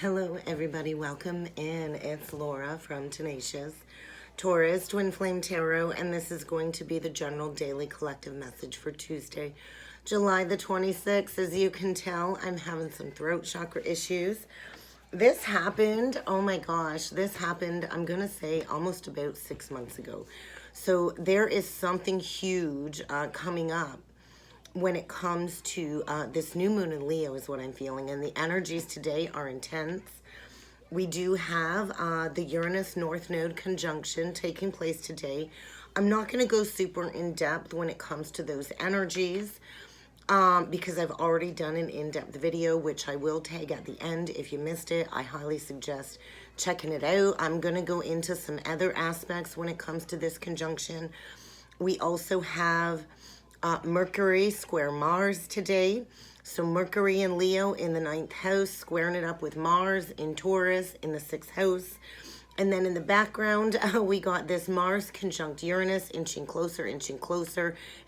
Hello everybody, welcome in. It's Laura from Tenacious Taurus Twin Flame Tarot, and this is going to be the general daily collective message for Tuesday, July the 26th. As you can tell, I'm having some throat chakra issues. This happened, oh my gosh, this happened, I'm gonna say almost about 6 months ago. So there is something huge coming up when it comes to this new moon in Leo is what I'm feeling, and the energies today are intense. We do have the Uranus North Node conjunction taking place today. I'm not going to go super in depth when it comes to those energies because I've already done an in-depth video, which I will tag at the end. If you missed it, I highly suggest checking it out. I'm going to go into some other aspects when it comes to this conjunction. We also have Mercury square Mars today. So Mercury in Leo in the 9th house, squaring it up with Mars in Taurus in the 6th house. And then in the background, we got this Mars conjunct Uranus, inching closer,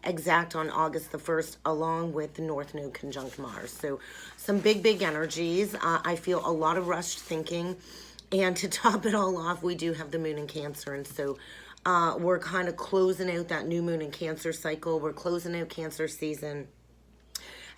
exact on August the 1st, along with the North Node conjunct Mars. So some big energies. I feel a lot of rushed thinking. And to top it all off, we do have the moon in Cancer. And so we're kind of closing out that new moon in Cancer cycle. We're closing out Cancer season.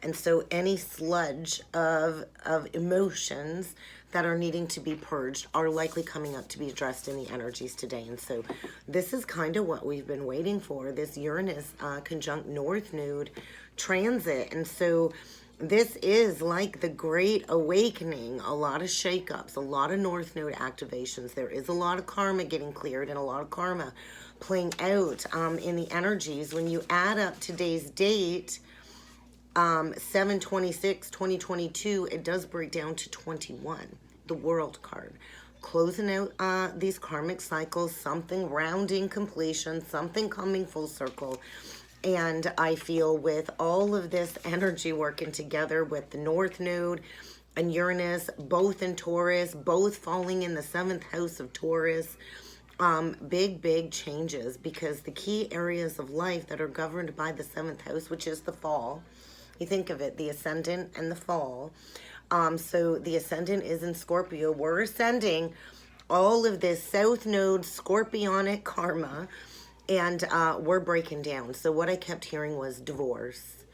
And so any sludge of emotions that are needing to be purged are likely coming up to be addressed in the energies today. And so this is kind of what we've been waiting for, this Uranus conjunct North Node transit. And so this is like the Great Awakening, a lot of shakeups, a lot of North Node activations. There is a lot of karma getting cleared and a lot of karma playing out in the energies. When you add up today's date, 7/26/2022, it does break down to 21, the World card. Closing out these karmic cycles, something rounding completion, something coming full circle. And I feel with all of this energy working together with the North Node and Uranus, both in Taurus, both falling in the 7th house of Taurus, big changes, because the key areas of life that are governed by the 7th house, which is the fall, you think of it, the ascendant and the fall. So the ascendant is in Scorpio. We're ascending all of this South Node Scorpionic karma, and we're breaking down. So what I kept hearing was divorce,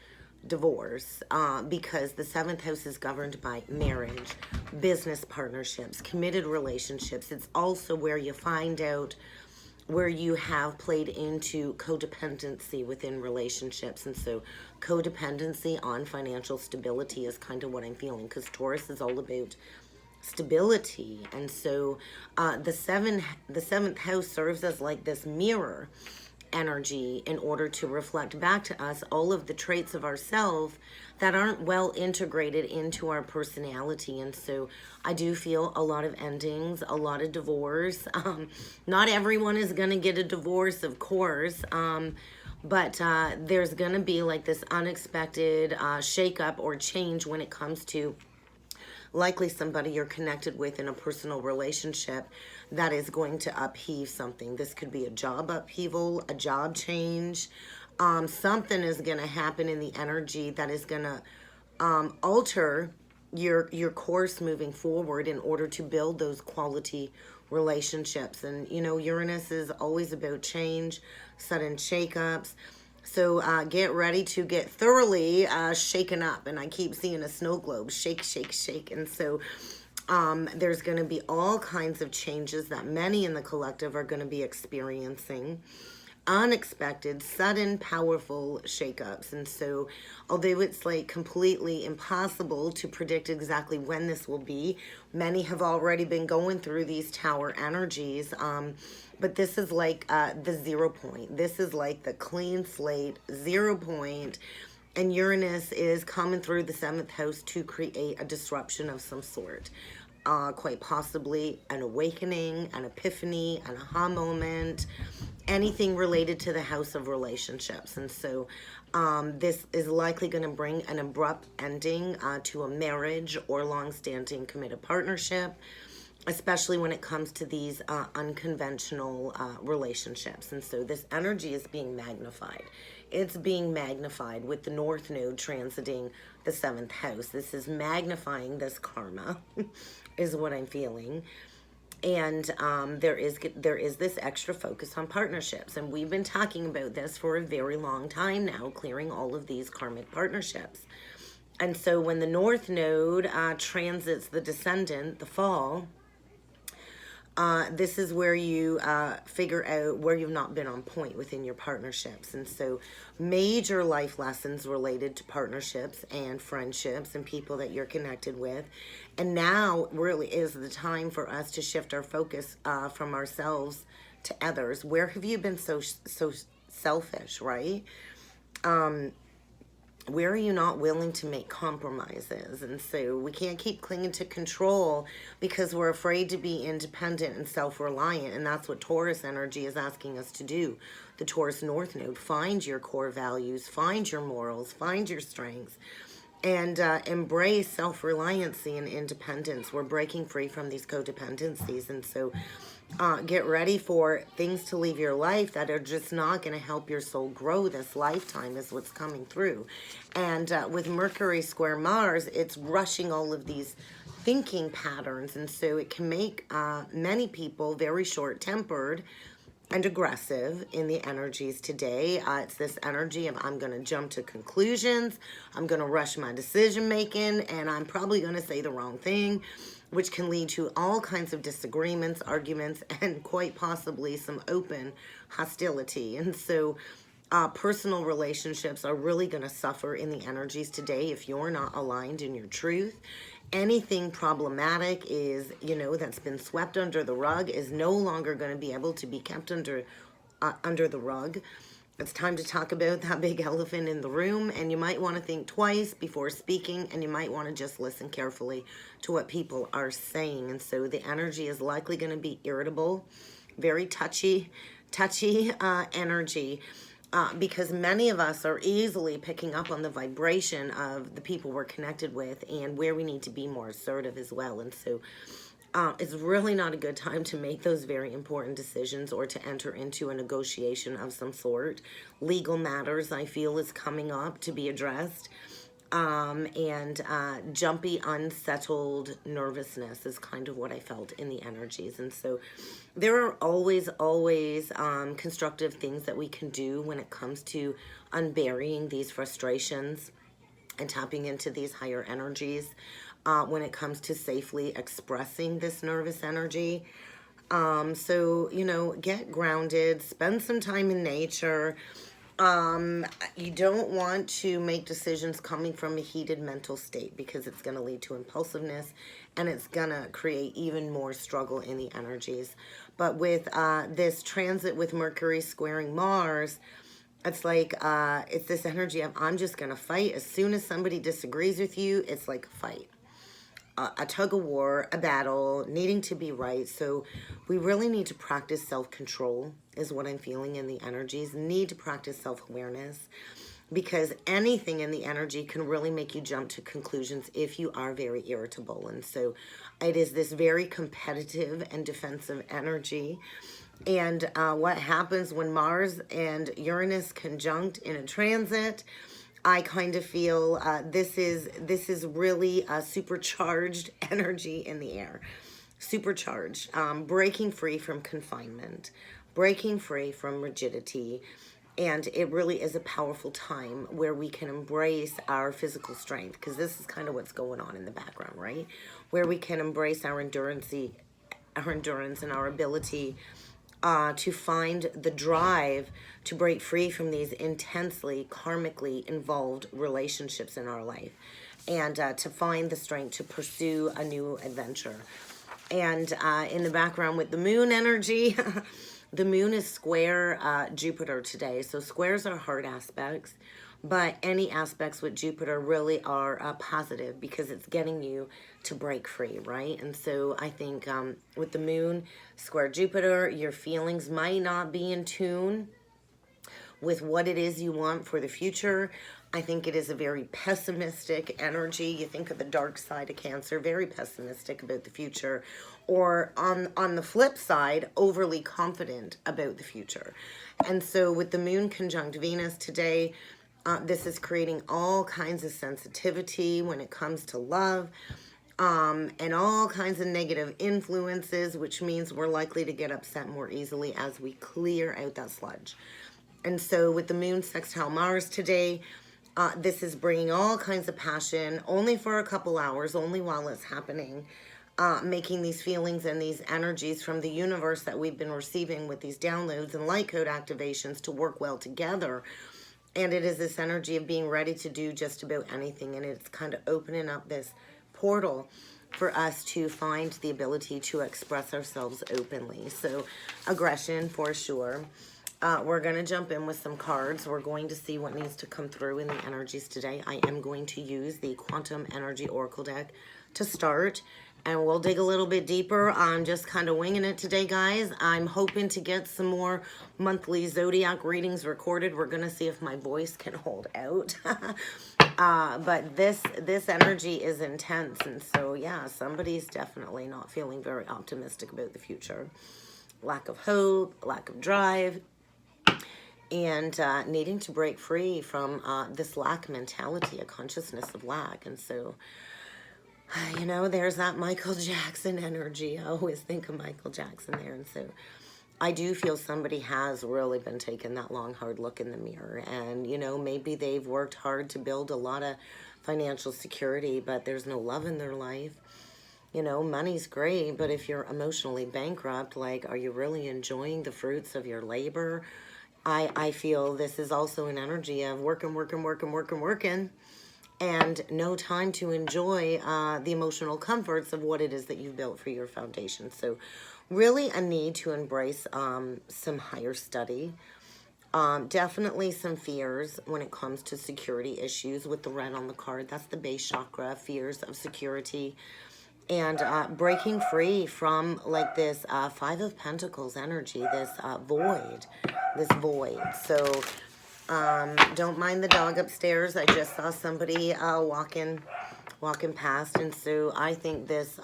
because the 7th house is governed by marriage, business partnerships, committed relationships. It's also where you find out where you have played into codependency within relationships. And so codependency on financial stability is kind of what I'm feeling, because Taurus is all about stability. And so the seventh house serves as like this mirror energy in order to reflect back to us all of the traits of ourselves that aren't well integrated into our personality. And so I do feel a lot of endings, a lot of divorce. Not everyone is going to get a divorce, of course, but there's going to be like this unexpected shakeup or change when it comes to likely somebody you're connected with in a personal relationship that is going to upheave something. This could be a job upheaval, a job change. Something is going to happen in the energy that is going to alter your course moving forward in order to build those quality relationships. And, you know, Uranus is always about change, sudden shakeups. So get ready to get thoroughly shaken up. And I keep seeing a snow globe, shake. And so there's going to be all kinds of changes that many in the collective are going to be experiencing. Unexpected, sudden, powerful shakeups. And so although it's like completely impossible to predict exactly when this will be, many have already been going through these tower energies. But this is like the 0 point. This is like the clean slate, 0 point. And Uranus is coming through the 7th house to create a disruption of some sort. Quite possibly an awakening, an epiphany, an aha moment, anything related to the house of relationships. And so this is likely going to bring an abrupt ending to a marriage or long-standing committed partnership, especially when it comes to these unconventional relationships. And so this energy is being magnified. It's being magnified with the North Node transiting the 7th house. This is magnifying this karma, is what I'm feeling. And there is this extra focus on partnerships. And we've been talking about this for a very long time now, clearing all of these karmic partnerships. And so when the North Node transits the Descendant, the Fall, this is where you figure out where you've not been on point within your partnerships. And so major life lessons related to partnerships and friendships and people that you're connected with. And now really is the time for us to shift our focus from ourselves to others. Where have you been so selfish, right? Where are you not willing to make compromises? And so we can't keep clinging to control because we're afraid to be independent and self-reliant. And that's what Taurus energy is asking us to do. The Taurus North Node, find your core values, find your morals, find your strengths, and embrace self-reliancy and independence. We're breaking free from these codependencies. And so get ready for things to leave your life that are just not going to help your soul grow this lifetime is what's coming through. And with Mercury square Mars, it's rushing all of these thinking patterns. And so it can make many people very short-tempered and aggressive in the energies today. It's this energy of I'm going to jump to conclusions, I'm going to rush my decision making, and I'm probably going to say the wrong thing, which can lead to all kinds of disagreements, arguments, and quite possibly some open hostility. And so personal relationships are really going to suffer in the energies today if you're not aligned in your truth. Anything problematic is, that's been swept under the rug is no longer going to be able to be kept under the rug. It's time to talk about that big elephant in the room, and you might want to think twice before speaking, and you might want to just listen carefully to what people are saying. And so the energy is likely going to be irritable, very touchy energy. Because many of us are easily picking up on the vibration of the people we're connected with and where we need to be more assertive as well. And so it's really not a good time to make those very important decisions or to enter into a negotiation of some sort. Legal matters, I feel, is coming up to be addressed. And jumpy, unsettled nervousness is kind of what I felt in the energies. And so there are always constructive things that we can do when it comes to unburying these frustrations and tapping into these higher energies, when it comes to safely expressing this nervous energy. So, get grounded, spend some time in nature. You don't want to make decisions coming from a heated mental state because it's going to lead to impulsiveness and it's going to create even more struggle in the energies. But with this transit with Mercury squaring Mars, it's like it's this energy of I'm just going to fight. As soon as somebody disagrees with you, it's like a fight. A tug of war, a battle, needing to be right. So we really need to practice self-control is what I'm feeling in the energies. Need to practice self-awareness because anything in the energy can really make you jump to conclusions if you are very irritable. And so it is this very competitive and defensive energy. And what happens when Mars and Uranus conjunct in a transit, I kind of feel this is really a supercharged energy in the air. Supercharged. Breaking free from confinement. Breaking free from rigidity. And it really is a powerful time where we can embrace our physical strength. Because this is kind of what's going on in the background, right? Where we can embrace our endurance and our ability to find the drive to break free from these intensely, karmically involved relationships in our life, and to find the strength to pursue a new adventure. And in the background with the moon energy, the moon is square Jupiter today. So squares are hard aspects, but any aspects with Jupiter really are positive because it's getting you to break free, right? And so I think with the moon square Jupiter, your feelings might not be in tune with what it is you want for the future. I think it is a very pessimistic energy. You think of the dark side of Cancer, very pessimistic about the future. Or on the flip side, overly confident about the future. And so with the moon conjunct Venus today, This is creating all kinds of sensitivity when it comes to love, and all kinds of negative influences, which means we're likely to get upset more easily as we clear out that sludge. And so with the moon sextile Mars today, this is bringing all kinds of passion, only for a couple hours, only while it's happening, making these feelings and these energies from the universe that we've been receiving with these downloads and light code activations to work well together. And it is this energy of being ready to do just about anything. And it's kind of opening up this portal for us to find the ability to express ourselves openly. So aggression for sure. We're going to jump in with some cards. We're going to see what needs to come through in the energies today. I am going to use the Quantum Energy Oracle deck to start, and we'll dig a little bit deeper. I'm just kind of winging it today, guys. I'm hoping to get some more monthly zodiac readings recorded. We're going to see if my voice can hold out. But this energy is intense, and so, yeah, somebody's definitely not feeling very optimistic about the future. Lack of hope, lack of drive, and needing to break free from this lack mentality, a consciousness of lack. And so, you know, there's that Michael Jackson energy. I always think of Michael Jackson there. And so I do feel somebody has really been taking that long, hard look in the mirror. And, you know, maybe they've worked hard to build a lot of financial security, but there's no love in their life. You know, money's great, but if you're emotionally bankrupt, like, are you really enjoying the fruits of your labor? I feel this is also an energy of working, and no time to enjoy the emotional comforts of what it is that you've built for your foundation. So really a need to embrace some higher study. Definitely some fears when it comes to security issues with the red on the card. That's the base chakra, fears of security. And breaking free from like this Five of Pentacles energy, this void. So don't mind the dog upstairs. I just saw somebody walking past, and so I think this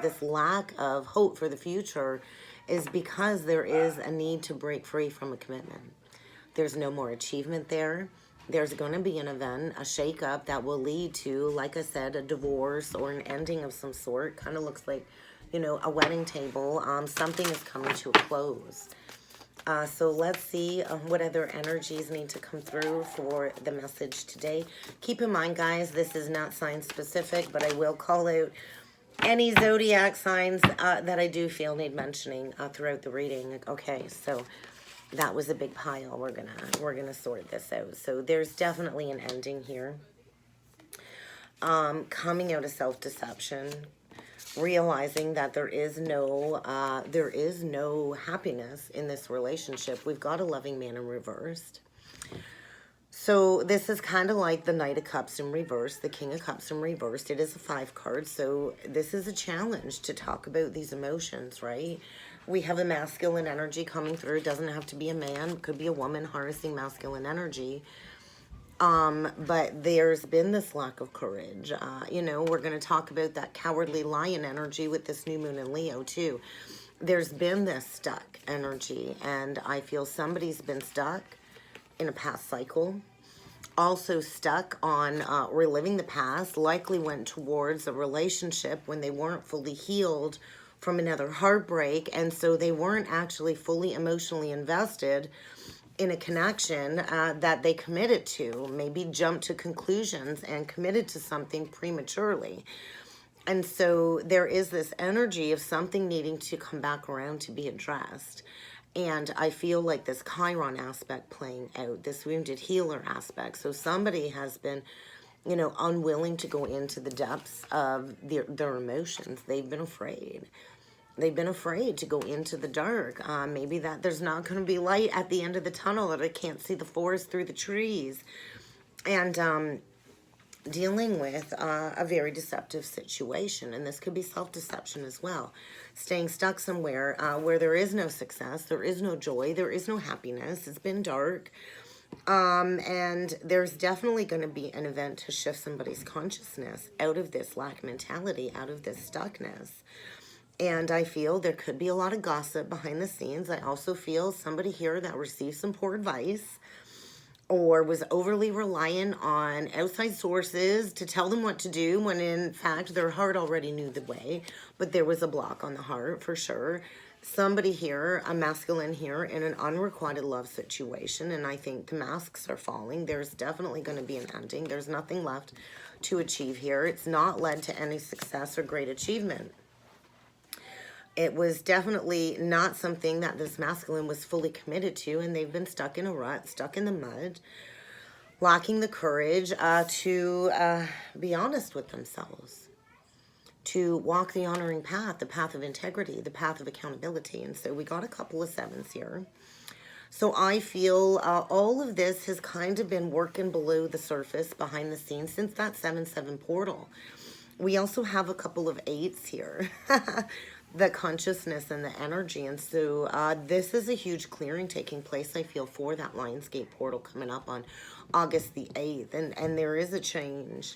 this lack of hope for the future is because there is a need to break free from a commitment. There's no more achievement there. There's going to be an event, a shakeup that will lead to, like I said, a divorce or an ending of some sort. Kind of looks like, you know, a wedding table. Something is coming to a close. So let's see what other energies need to come through for the message today. Keep in mind, guys, this is not sign specific, but I will call out any zodiac signs that I do feel need mentioning throughout the reading. Okay, so that was a big pile. We're gonna sort this out. So there's definitely an ending here. Coming out of self-deception, realizing that there is no happiness in this relationship. We've got a loving man in reversed. So this is kind of like the Knight of Cups in reverse, the King of Cups in reversed. It is a 5 card, so this is a challenge to talk about these emotions, right? We have a masculine energy coming through. It doesn't have to be a man. It could be a woman harnessing masculine energy. But there's been this lack of courage. You know, we're going to talk about that cowardly lion energy with this new moon in Leo too. There's been this stuck energy, and I feel somebody's been stuck in a past cycle. Also stuck on reliving the past, likely went towards a relationship when they weren't fully healed from another heartbreak, and so they weren't actually fully emotionally invested in a connection that they committed to, maybe jumped to conclusions and committed to something prematurely. And so there is this energy of something needing to come back around to be addressed. And I feel like this Chiron aspect playing out, this wounded healer aspect. So somebody has been, you know, unwilling to go into the depths of their emotions. They've been afraid. They've been afraid to go into the dark. Maybe that there's not going to be light at the end of the tunnel, that I can't see the forest through the trees. And dealing with a very deceptive situation. And this could be self-deception as well. Staying stuck somewhere where there is no success, there is no joy, there is no happiness. It's been dark. And there's definitely going to be an event to shift somebody's consciousness out of this lack mentality, out of this stuckness. And I feel there could be a lot of gossip behind the scenes. I also feel somebody here that receives some poor advice. or was overly reliant on outside sources to tell them what to do when in fact their heart already knew the way, but there was a block on the heart for sure. Somebody here, a masculine here, in an unrequited love situation, and I think the masks are falling. There's definitely going to be an ending. There's nothing left to achieve here. It's not led to any success or great achievement. It was definitely not something that this masculine was fully committed to, and they've been stuck in a rut, stuck in the mud, lacking the courage to be honest with themselves, to walk the honoring path, the path of integrity, the path of accountability. And so we got a couple of sevens here. So I feel all of this has kind of been working below the surface, behind the scenes, since that 7-7 portal. We also have a couple of 8s here. The consciousness and the energy. And so this is a huge clearing taking place, I feel, for that Lionsgate portal coming up on August the 8th. And there is a change.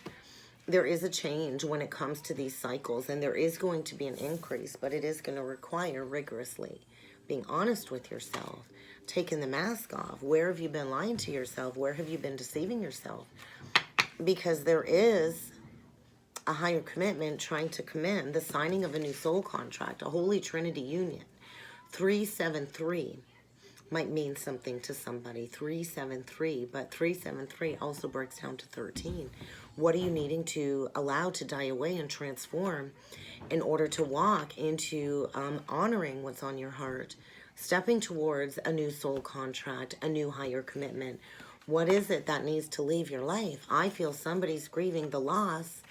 There is a change when it comes to these cycles, and there is going to be an increase, but it is going to require rigorously being honest with yourself, taking the mask off. Where have you been lying to yourself? Where have you been deceiving yourself? Because there is a higher commitment trying to come in, the signing of a new soul contract, a holy trinity union. 373 might mean something to somebody. 373, but 373 also breaks down to 13. What are you needing to allow to die away and transform in order to walk into honoring what's on your heart, stepping towards a new soul contract, a new higher commitment? What is it that needs to leave your life? I feel somebody's grieving the loss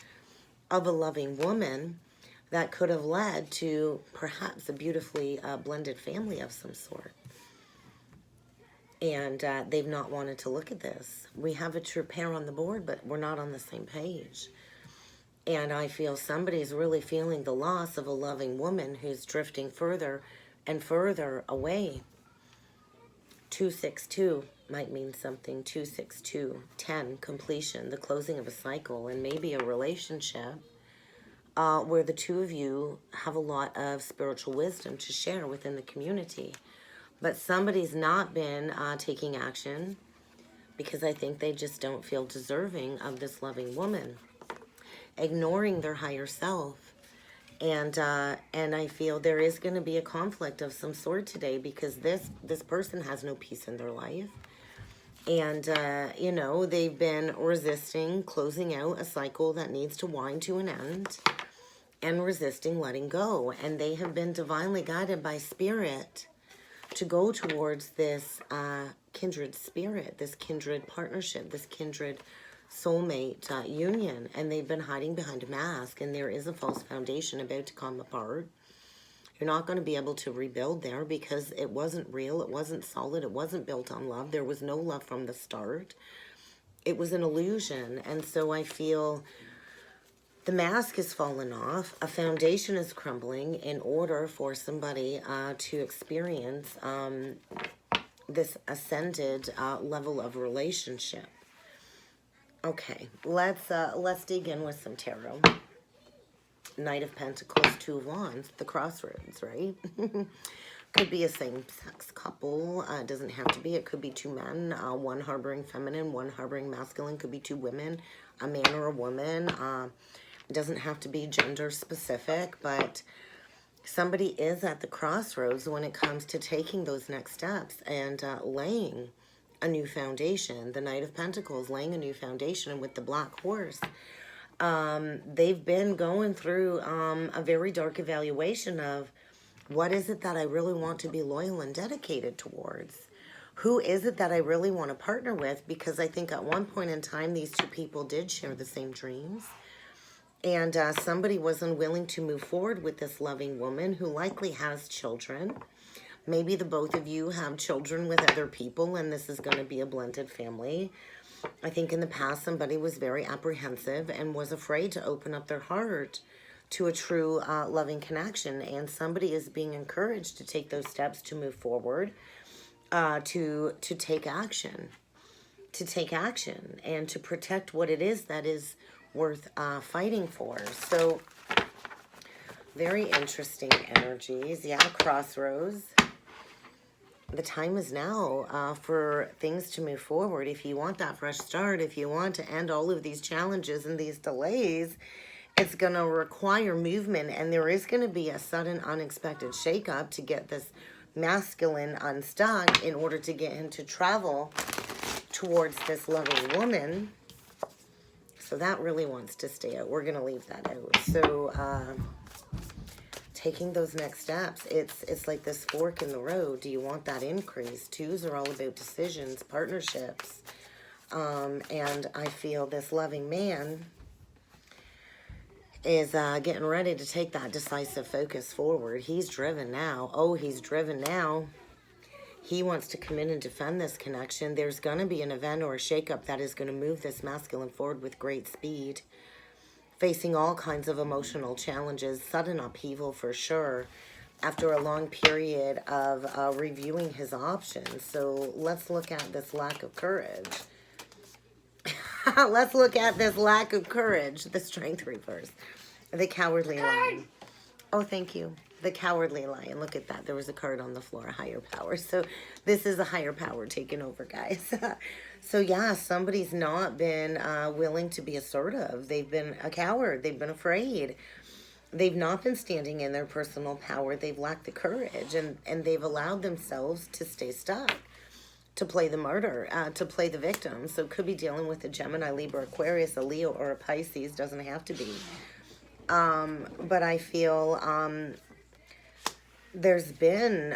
of a loving woman that could have led to perhaps a beautifully blended family of some sort. And they've not wanted to look at this. We have a true pair on the board, but we're not on the same page. And I feel somebody's really feeling the loss of a loving woman who's drifting further and further away. 262 might mean something. 262, 10, completion, the closing of a cycle, and maybe a relationship where the two of you have a lot of spiritual wisdom to share within the community. But somebody's not been taking action because I think they just don't feel deserving of this loving woman, ignoring their higher self. And I feel there is going to be a conflict of some sort today because this person has no peace in their life. And, you know, they've been resisting closing out a cycle that needs to wind to an end and resisting letting go. And they have been divinely guided by spirit to go towards this kindred spirit, this kindred partnership, this kindred soulmate union, and they've been hiding behind a mask, and there is a false foundation about to come apart. You're not going to be able to rebuild there because it wasn't real, it wasn't solid, it wasn't built on love. There was no love from the start. It was an illusion. And so I feel the mask has fallen off, a foundation is crumbling in order for somebody to experience this ascended level of relationship. Okay, let's dig in with some tarot. Knight of Pentacles, Two of Wands, the crossroads, right? Could be a same-sex couple. It doesn't have to be. It could be two men, one harboring feminine, one harboring masculine. Could be two women, a man or a woman. It doesn't have to be gender specific, but somebody is at the crossroads when it comes to taking those next steps and laying a new foundation. The Knight of Pentacles, laying a new foundation, and with the Black Horse, they've been going through a very dark evaluation of what is it that I really want to be loyal and dedicated towards? Who is it that I really want to partner with? Because I think at one point in time, these two people did share the same dreams. And somebody was unwilling to move forward with this loving woman who likely has children. Maybe the both of you have children with other people, and this is going to be a blended family. I think in the past, somebody was very apprehensive and was afraid to open up their heart to a true loving connection. And somebody is being encouraged to take those steps to move forward, to take action. To take action and to protect what it is that is worth fighting for. So, very interesting energies. Yeah, crossroads. the time is now for things to move forward. If you want that fresh start, if you want to end all of these challenges and these delays, it's going to require movement, and there is going to be a sudden unexpected shakeup to get this masculine unstuck in order to get him to travel towards this loving woman. So that really wants to stay out. We're going to leave that out. So taking those next steps, it's like this fork in the road. Do you want that increase? Twos are all about decisions, partnerships. And I feel this loving man is getting ready to take that decisive focus forward. He's driven now. Oh, he's driven now. He wants to come in and defend this connection. There's going to be an event or a shakeup that is going to move this masculine forward with great speed, facing all kinds of emotional challenges, sudden upheaval for sure, after a long period of reviewing his options. So let's look at this lack of courage. Let's look at this lack of courage. The Strength reverse. The Cowardly Lion. Oh, thank you. The Cowardly Lion. Look at that. There was a card on the floor. Higher power. So this is a higher power taking over, guys. So yeah, somebody's not been willing to be assertive. They've been a coward. They've been afraid. They've not been standing in their personal power. They've lacked the courage, and they've allowed themselves to stay stuck, to play the martyr, to play the victim. So could be dealing with a Gemini, Libra, Aquarius, a Leo, or a Pisces. Doesn't have to be. But I feel there's been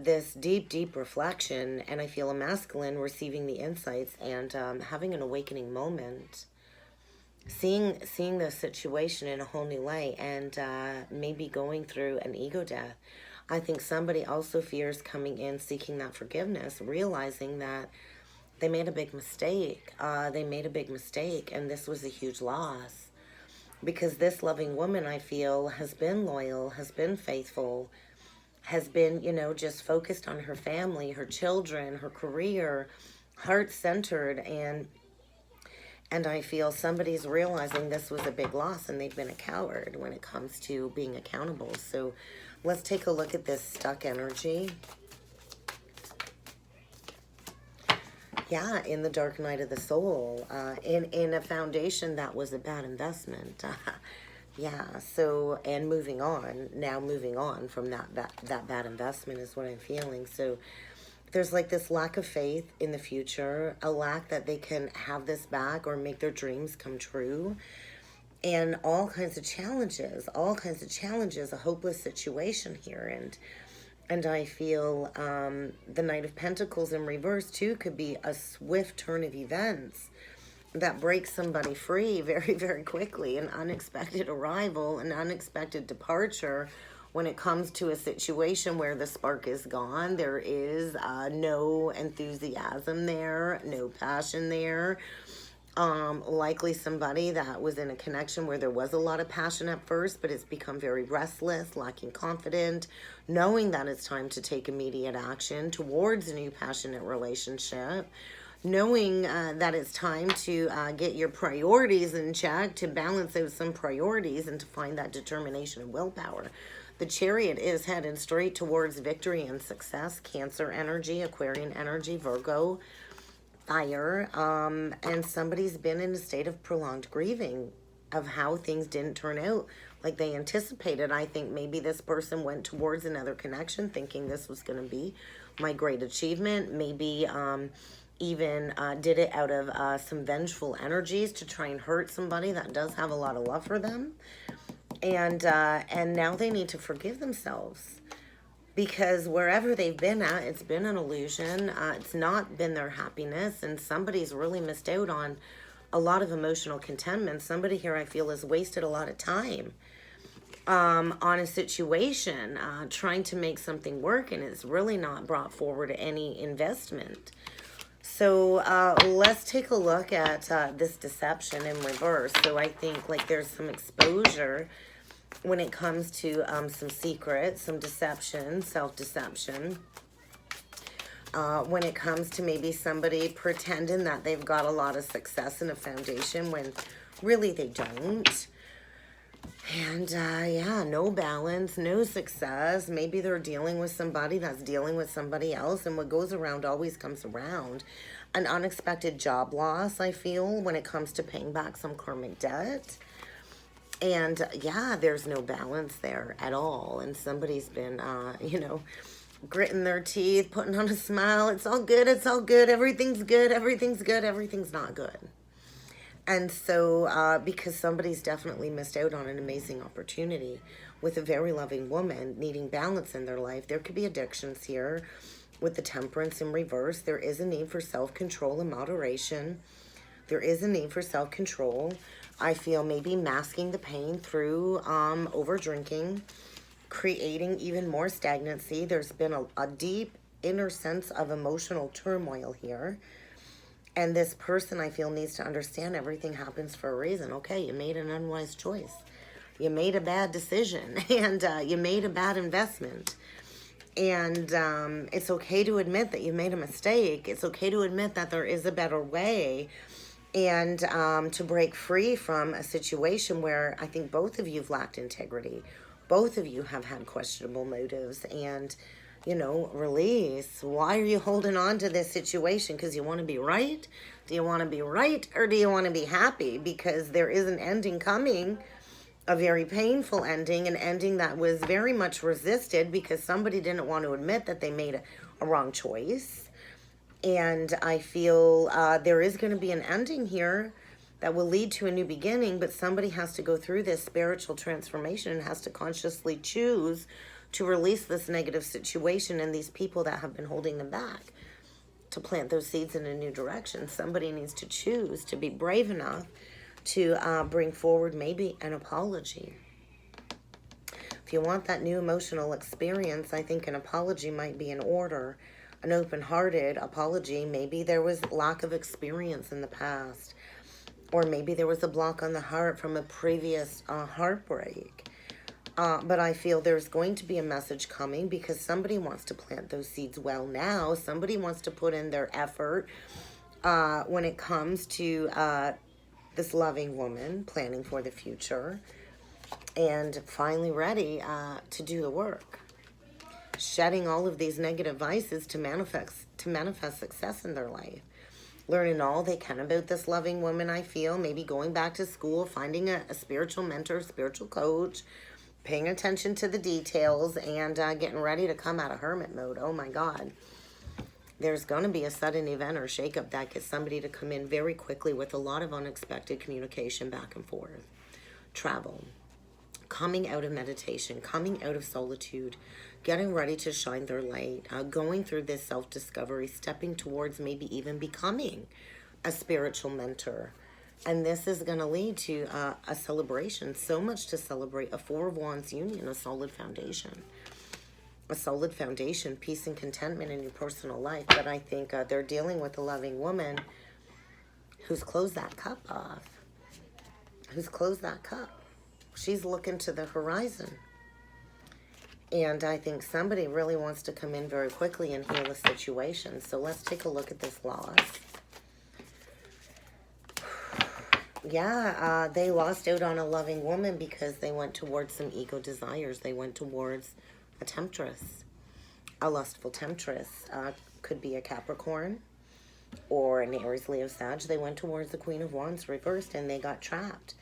this deep, deep reflection, and I feel a masculine receiving the insights and having an awakening moment, seeing the situation in a whole new light, and maybe going through an ego death. I think somebody also fears coming in, seeking that forgiveness, realizing that they made a big mistake. They made a big mistake, and this was a huge loss. Because this loving woman, I feel, has been loyal, has been faithful, has been, you know, just focused on her family, her children, her career, heart-centered, and I feel somebody's realizing this was a big loss, and they've been a coward when it comes to being accountable. So let's take a look at this stuck energy. Yeah, in the dark night of the soul, in a foundation that was a bad investment. Yeah, so, and moving on from that bad investment is what I'm feeling. So there's like this lack of faith in the future, a lack that they can have this back or make their dreams come true, and all kinds of challenges, a hopeless situation here. And I feel the Knight of Pentacles in reverse, too, could be a swift turn of events that breaks somebody free very, very quickly. An unexpected arrival, an unexpected departure when it comes to a situation where the spark is gone. There is no enthusiasm there, no passion there. Likely somebody that was in a connection where there was a lot of passion at first, but it's become very restless, lacking confidence, knowing that it's time to take immediate action towards a new passionate relationship, knowing that it's time to get your priorities in check, to balance out some priorities and to find that determination and willpower. The Chariot is headed straight towards victory and success. Cancer energy, Aquarian energy, Virgo, fire, and somebody's been in a state of prolonged grieving of how things didn't turn out like they anticipated. I think maybe this person went towards another connection thinking this was going to be my great achievement. Maybe even did it out of some vengeful energies to try and hurt somebody that does have a lot of love for them. And now they need to forgive themselves. Because wherever they've been at, it's been an illusion. It's not been their happiness. And somebody's really missed out on a lot of emotional contentment. Somebody here, I feel, has wasted a lot of time on a situation, trying to make something work. And it's really not brought forward any investment. So let's take a look at this deception in reverse. So I think like there's some exposure when it comes to some secrets, some deception, self-deception. When it comes to maybe somebody pretending that they've got a lot of success in a foundation when really they don't. And yeah, no balance, no success. Maybe they're dealing with somebody that's dealing with somebody else, and what goes around always comes around. An unexpected job loss, I feel, when it comes to paying back some karmic debt. And yeah, there's no balance there at all. And somebody's been, gritting their teeth, putting on a smile. It's all good. It's all good. Everything's good. Everything's good. Everything's not good. And so, because somebody's definitely missed out on an amazing opportunity with a very loving woman needing balance in their life, there could be addictions here with the temperance in reverse. There is a need for self-control and moderation. There is a need for self-control. I feel maybe masking the pain through over drinking, creating even more stagnancy. There's been a deep inner sense of emotional turmoil here. And this person, I feel, needs to understand everything happens for a reason. Okay, you made an unwise choice. You made a bad decision, and you made a bad investment. And it's okay to admit that you made a mistake. It's okay to admit that there is a better way, and to break free from a situation where I think both of you have lacked integrity. Both of you have had questionable motives, and release. Why are you holding on to this situation? Because you want to be right? Do you want to be right, or do you want to be happy? Because there is an ending coming, a very painful ending, an ending that was very much resisted because somebody didn't want to admit that they made a wrong choice. And I feel there is going to be an ending here that will lead to a new beginning, but somebody has to go through this spiritual transformation and has to consciously choose to release this negative situation and these people that have been holding them back, to plant those seeds in a new direction. Somebody needs to choose to be brave enough to bring forward maybe an apology. If you want that new emotional experience, I think an apology might be in order. An open-hearted apology. Maybe there was lack of experience in the past, or maybe there was a block on the heart from a previous heartbreak. But I feel there's going to be a message coming because somebody wants to plant those seeds well now. Somebody wants to put in their effort when it comes to this loving woman planning for the future and finally ready to do the work. Shedding all of these negative vices to manifest success in their life. Learning all they can about this loving woman, I feel. Maybe going back to school, finding a spiritual mentor, spiritual coach, paying attention to the details, and getting ready to come out of hermit mode. Oh my God. There's going to be a sudden event or shakeup that gets somebody to come in very quickly with a lot of unexpected communication back and forth. Travel. Coming out of meditation. Coming out of solitude. Getting ready to shine their light. Going through this self-discovery. Stepping towards maybe even becoming a spiritual mentor. And this is going to lead to a celebration, so much to celebrate, a Four of Wands union, a solid foundation. A solid foundation, peace and contentment in your personal life. But I think they're dealing with a loving woman who's closed that cup off. Who's closed that cup. She's looking to the horizon. And I think somebody really wants to come in very quickly and heal the situation. So let's take a look at this loss. Yeah, they lost out on a loving woman because they went towards some ego desires. They went towards a temptress, a lustful temptress. Could be a Capricorn or an Aries, Leo, Sag. They went towards the Queen of Wands reversed, and they got trapped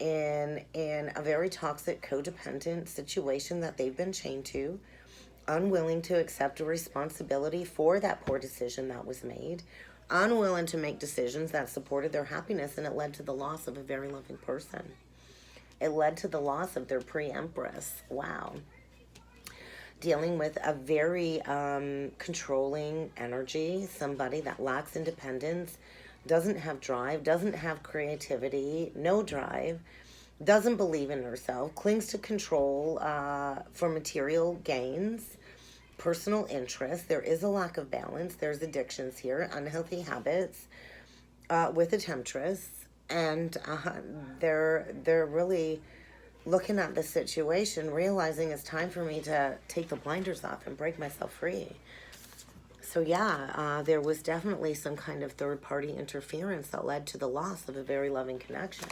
in a very toxic, codependent situation that they've been chained to, unwilling to accept a responsibility for that poor decision that was made, unwilling to make decisions that supported their happiness, and it led to the loss of a very loving person. It led to the loss of their pre-empress. Wow. Dealing with a very controlling energy, somebody that lacks independence, doesn't have drive, doesn't have creativity, no drive, doesn't believe in herself, clings to control for material gains, personal interest. There is a lack of balance. There's addictions here, unhealthy habits with a temptress, and they're really looking at the situation, realizing it's time for me to take the blinders off and break myself free. So yeah, there was definitely some kind of third-party interference that led to the loss of a very loving connection.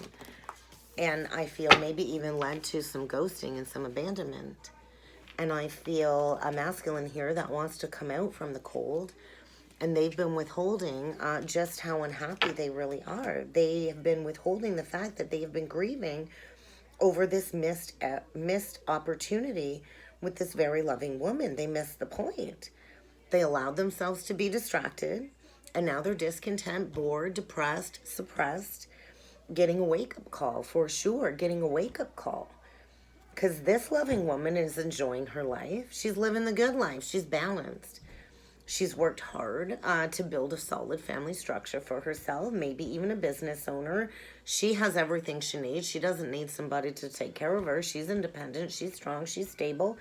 And I feel maybe even led to some ghosting and some abandonment. And I feel a masculine here that wants to come out from the cold. And they've been withholding just how unhappy they really are. They have been withholding the fact that they have been grieving over this missed opportunity with this very loving woman. They missed the point. They allowed themselves to be distracted. And now they're discontent, bored, depressed, suppressed. Getting a wake-up call, for sure. Getting a wake-up call. Because this loving woman is enjoying her life. She's living the good life. She's balanced. She's worked hard to build a solid family structure for herself, maybe even a business owner. She has everything she needs. She doesn't need somebody to take care of her. She's independent. She's strong. She's stable.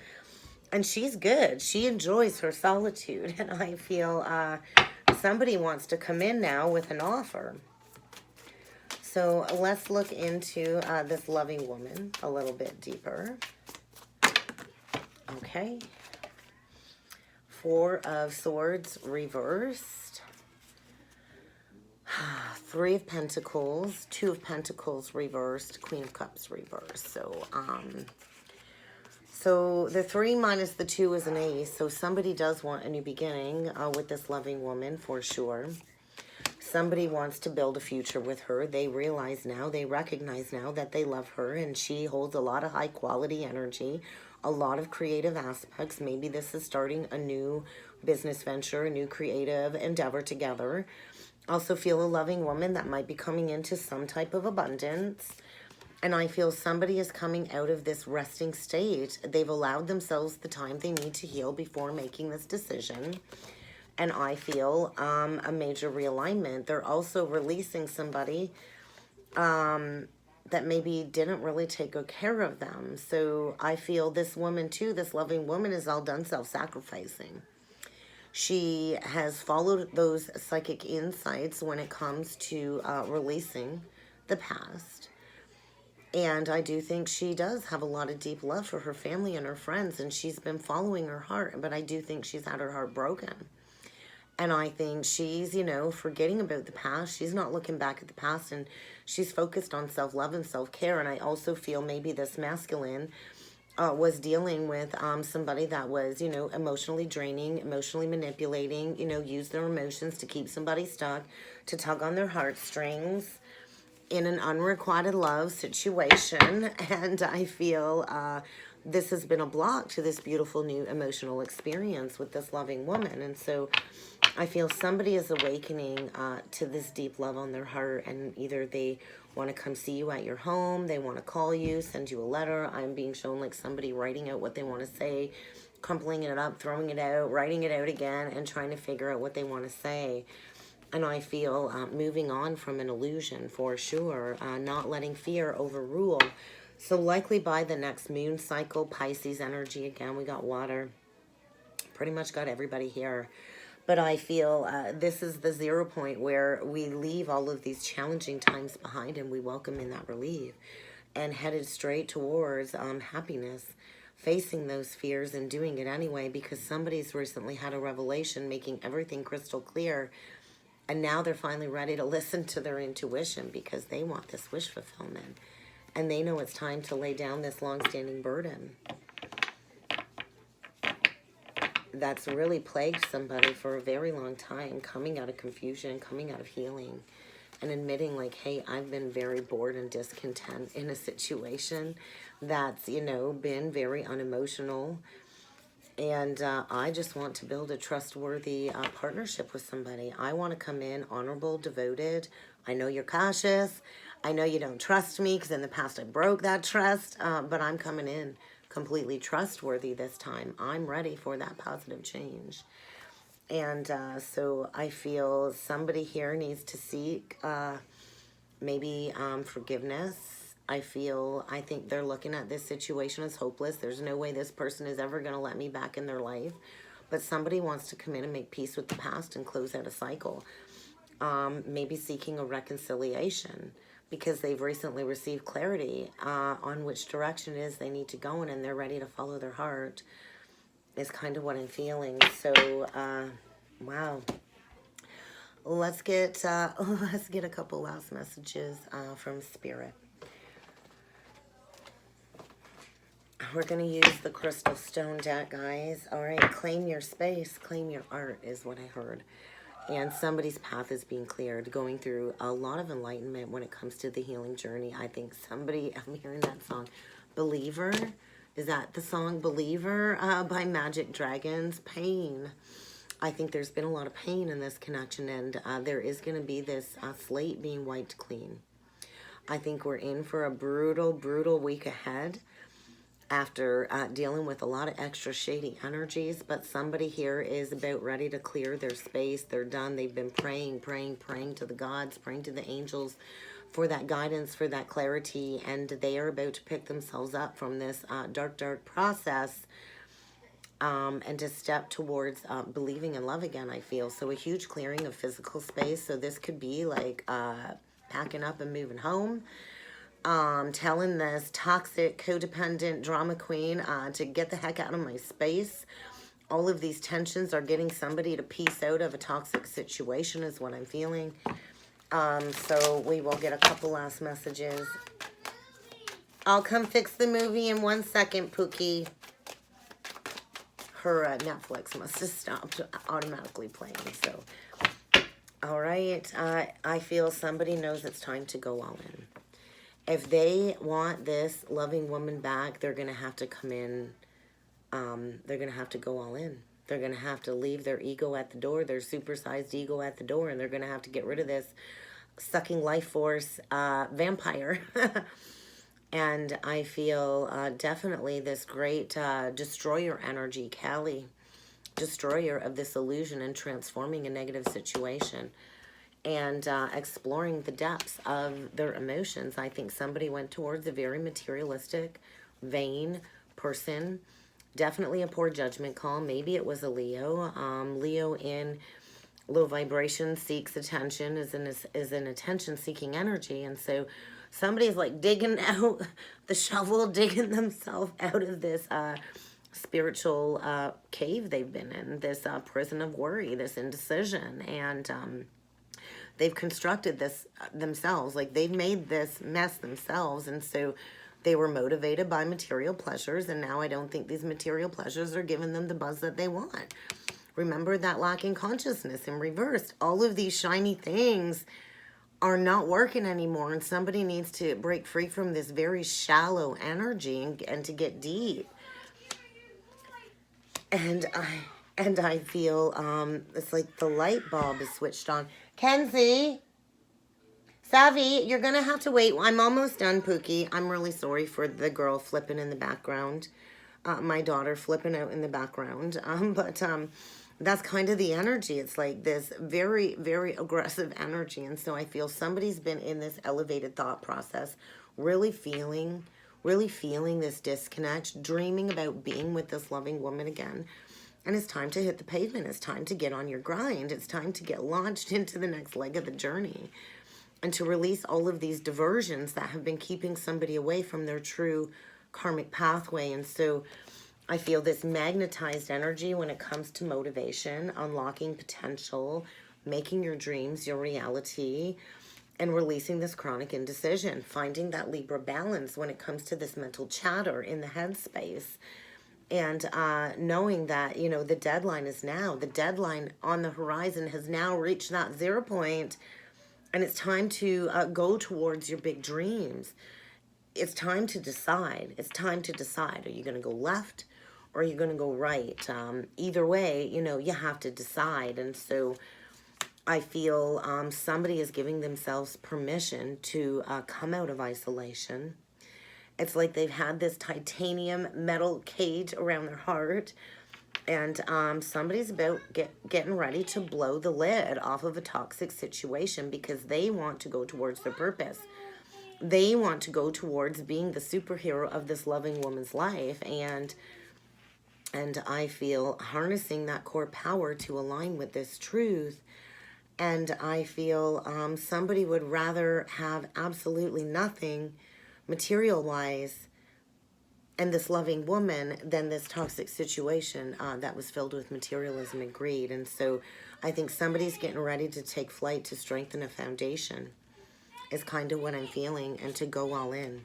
And she's good. She enjoys her solitude. And I feel somebody wants to come in now with an offer. So let's look into this loving woman a little bit deeper. Okay. Four of Swords reversed. Three of Pentacles. Two of Pentacles reversed. Queen of Cups reversed. So the 3 minus the 2 is an ace. So somebody does want a new beginning with this loving woman for sure. Somebody wants to build a future with her. They realize now, they recognize now that they love her, and she holds a lot of high quality energy, a lot of creative aspects. Maybe this is starting a new business venture, a new creative endeavor together. Also feel a loving woman that might be coming into some type of abundance. And I feel somebody is coming out of this resting state. They've allowed themselves the time they need to heal before making this decision. And I feel a major realignment. They're also releasing somebody that maybe didn't really take good care of them. So I feel this woman too, this loving woman, is all done self-sacrificing. She has followed those psychic insights when it comes to releasing the past. And I do think she does have a lot of deep love for her family and her friends. And she's been following her heart. But I do think she's had her heart broken. And I think she's, forgetting about the past. She's not looking back at the past, and she's focused on self-love and self-care. And I also feel maybe this masculine was dealing with somebody that was, emotionally draining, emotionally manipulating, used their emotions to keep somebody stuck, to tug on their heartstrings in an unrequited love situation. And I feel this has been a block to this beautiful new emotional experience with this loving woman. And so I feel somebody is awakening to this deep love on their heart, and either they want to come see you at your home, they want to call you, send you a letter. I'm being shown like somebody writing out what they want to say, crumpling it up, throwing it out, writing it out again, and trying to figure out what they want to say. And I feel moving on from an illusion for sure, not letting fear overrule. So likely by the next moon cycle, Pisces energy, again, we got water. Pretty much got everybody here. But I feel this is the 0 point where we leave all of these challenging times behind and we welcome in that relief and headed straight towards happiness, facing those fears and doing it anyway, because somebody's recently had a revelation making everything crystal clear. And now they're finally ready to listen to their intuition because they want this wish fulfillment. And they know it's time to lay down this long-standing burden that's really plagued somebody for a very long time, coming out of confusion, coming out of healing, and admitting like, hey, I've been very bored and discontent in a situation that's, been very unemotional. And I just want to build a trustworthy partnership with somebody. I want to come in honorable, devoted. I know you're cautious. I know you don't trust me because in the past I broke that trust. But I'm coming in completely trustworthy this time. I'm ready for that positive change. And so I feel somebody here needs to seek maybe forgiveness. I think they're looking at this situation as hopeless. There's no way this person is ever going to let me back in their life. But somebody wants to come in and make peace with the past and close out a cycle. Maybe seeking a reconciliation because they've recently received clarity on which direction it is they need to go in, and they're ready to follow their heart is kind of what I'm feeling. So, wow. Let's get a couple last messages from Spirit. we're going to use the Crystal Stone deck, guys. All right, claim your space, claim your art is what I heard. And somebody's path is being cleared, going through a lot of enlightenment when it comes to the healing journey. I think somebody, I'm hearing that song, Believer. Is that the song Believer by Magic Dragons? Pain. I think there's been a lot of pain in this connection, and there is going to be this slate being wiped clean. I think we're in for a brutal, brutal week ahead after dealing with a lot of extra shady energies, but somebody here is about ready to clear their space. They're done. They've been praying to the gods, praying to the angels for that guidance, for that clarity, and they are about to pick themselves up from this dark, dark process and to step towards believing in love again, I feel. So a huge clearing of physical space. So this could be like packing up and moving home. Telling this toxic, codependent drama queen to get the heck out of my space. All of these tensions are getting somebody to peace out of a toxic situation is what I'm feeling. So we will get a couple last messages. I'll come fix the movie in 1 second, Pookie. Her Netflix must have stopped automatically playing. So, all right. I feel somebody knows it's time to go all in. If they want this loving woman back, they're going to have to come in. They're going to have to go all in. They're going to have to leave their ego at the door, their supersized ego at the door, and they're going to have to get rid of this sucking life force vampire. And I feel definitely this great destroyer energy, Callie, destroyer of this illusion and transforming a negative situation and exploring the depths of their emotions. I think somebody went towards a very materialistic, vain person. Definitely a poor judgment call. Maybe it was a Leo. Leo in low vibration seeks attention, is an attention-seeking energy. And so somebody's like digging out the shovel, digging themselves out of this spiritual cave they've been in, this prison of worry, this indecision. And they've constructed this themselves. Like they've made this mess themselves. And so they were motivated by material pleasures. And now I don't think these material pleasures are giving them the buzz that they want. Remember that lacking consciousness in reverse. All of these shiny things are not working anymore, and somebody needs to break free from this very shallow energy and to get deep. And I feel it's like the light bulb is switched on. Kenzie, Savvy, you're gonna have to wait. I'm almost done, Pookie. I'm really sorry for the girl flipping in the background, my daughter flipping out in the background. But that's kind of the energy. It's like this very, very aggressive energy. And so I feel somebody's been in this elevated thought process, really feeling this disconnect, dreaming about being with this loving woman again. And it's time to hit the pavement. It's time to get on your grind. It's time to get launched into the next leg of the journey and to release all of these diversions that have been keeping somebody away from their true karmic pathway. And so I feel this magnetized energy when it comes to motivation, unlocking potential, making your dreams your reality, and releasing this chronic indecision, finding that Libra balance when it comes to this mental chatter in the headspace, and knowing that, you know, the deadline is now. The deadline on the horizon has now reached that 0 point, and it's time to go towards your big dreams. It's time to decide. It's time to decide. Are you going to go left? Or are you going to go right? Either way, you know, you have to decide. And so I feel somebody is giving themselves permission to come out of isolation. It's like they've had this titanium metal cage around their heart. And somebody's about getting ready to blow the lid off of a toxic situation because they want to go towards their purpose. They want to go towards being the superhero of this loving woman's life. And I feel harnessing that core power to align with this truth. And I feel somebody would rather have absolutely nothing material-wise and this loving woman than this toxic situation that was filled with materialism and greed. And so I think somebody's getting ready to take flight to strengthen a foundation is kind of what I'm feeling, and to go all in.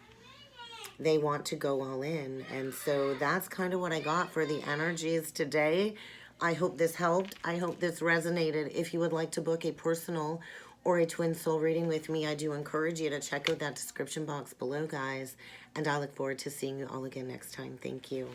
they want to go all in. And so that's kind of what I got for the energies today. I hope this helped. I hope this resonated. If you would like to book a personal or a twin soul reading with me, I do encourage you to check out that description box below, guys. And I look forward to seeing you all again next time. Thank you.